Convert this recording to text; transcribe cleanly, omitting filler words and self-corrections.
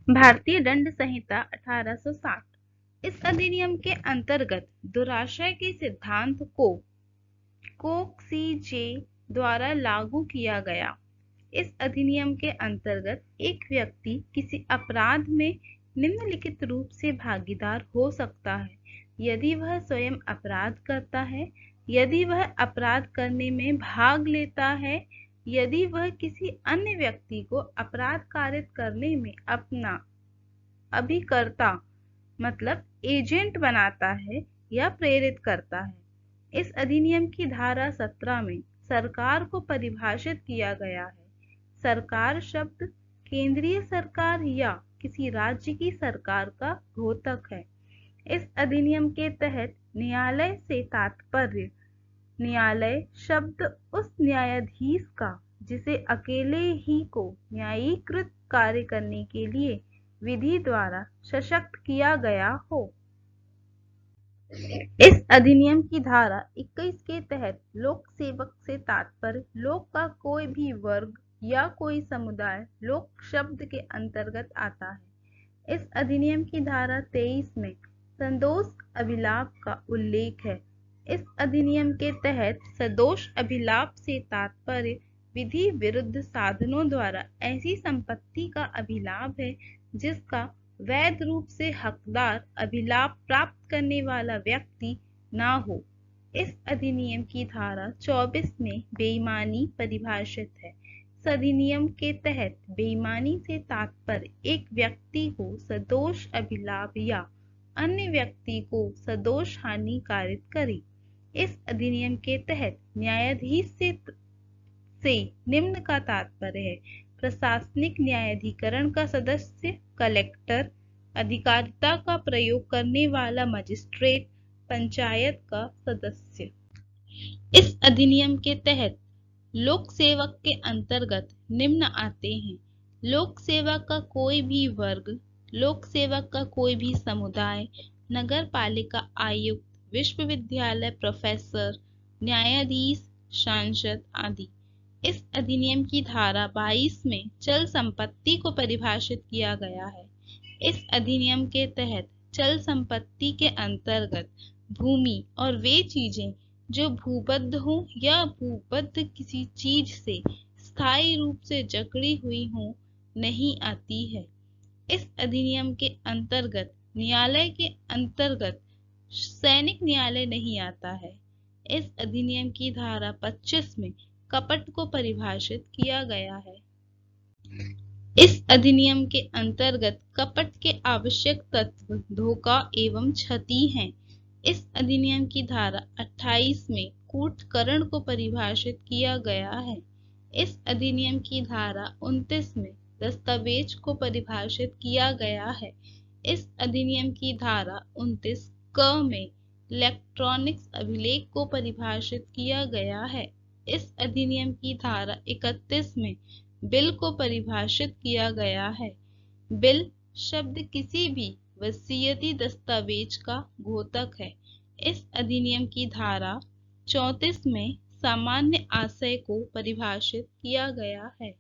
भारतीय दंड संहिता 1860 इस अधिनियम के अंतर्गत दुराशय के सिद्धांत को कोक्सीजे द्वारा लागू किया गया। इस अधिनियम के अंतर्गत एक व्यक्ति किसी अपराध में निम्नलिखित रूप से भागीदार हो सकता है: यदि वह स्वयं अपराध करता है, यदि वह अपराध करने में भाग लेता है, यदि वह किसी अन्य व्यक्ति को अपराध कारित करने में अपना अभिकर्ता मतलब एजेंट बनाता है या प्रेरित करता है। इस अधिनियम की धारा 17 में सरकार को परिभाषित किया गया है। सरकार शब्द केंद्रीय सरकार या किसी राज्य की सरकार का द्योतक है। इस अधिनियम के तहत न्यायालय से तात्पर्य न्यायालय शब्द उस न्यायाधीश का जिसे अकेले ही को न्यायीकृत कार्य करने के लिए विधि द्वारा सशक्त किया गया हो। इस अधिनियम की धारा 21 के तहत लोक सेवक से तात्पर्य लोक का कोई भी वर्ग या कोई समुदाय लोक शब्द के अंतर्गत आता है। इस अधिनियम की धारा 23 में सदोष अभिलाप का उल्लेख है। इस अधिनियम के तहत सदोष अभिलाप से तात्पर्य विधि विरुद्ध साधनों द्वारा ऐसी संपत्ति का अभिलाप है जिसका वैध रूप से हकदार अभिलाप प्राप्त करने वाला व्यक्ति न हो। इस अधिनियम की धारा 24 में बेईमानी परिभाषित है। इस अधिनियम के तहत बेईमानी से तात्पर्य एक व्यक्ति को सदोष अभिलाप या अन्य व्यक्ति को सदोष हानि कारित करे। इस अधिनियम के तहत न्यायाधीश से निम्न का तात्पर्य है: प्रशासनिक न्यायाधिकरण का सदस्य, कलेक्टर, अधिकारिता का प्रयोग करने वाला मजिस्ट्रेट, पंचायत का सदस्य। इस अधिनियम के तहत लोक सेवक के अंतर्गत निम्न आते हैं: लोक सेवक का कोई भी वर्ग, लोक सेवक का कोई भी समुदाय, नगर पालिका आयुक्त, विश्वविद्यालय प्रोफेसर, न्यायाधीश, सांसद आदि। इस अधिनियम की धारा 22 में चल संपत्ति को परिभाषित किया गया है। इस अधिनियम के तहत चल संपत्ति के अंतर्गत भूमि और वे चीजें जो भूबद्ध हों या भूबद्ध किसी चीज से स्थायी रूप से जकड़ी हुई हों नहीं आती है। इस अधिनियम के अंतर्गत न्यायालय के अंतर्गत सैनिक न्यायालय नहीं आता है। इस अधिनियम की धारा 25 में कपट को परिभाषित किया गया है। इस अधिनियम के अंतर्गत कपट के आवश्यक तत्व धोखा एवं क्षति हैं। इस अधिनियम की धारा 28 में कूटकरण को परिभाषित किया गया है। इस अधिनियम की धारा 29 में दस्तावेज को परिभाषित किया गया है। इस अधिनियम की धारा 29 क में इलेक्ट्रॉनिक्स अभिलेख को परिभाषित किया गया है। इस अधिनियम की धारा 31 में बिल को परिभाषित किया गया है। बिल शब्द किसी भी वसीयती दस्तावेज का द्योतक है। इस अधिनियम की धारा 34 में सामान्य आशय को परिभाषित किया गया है।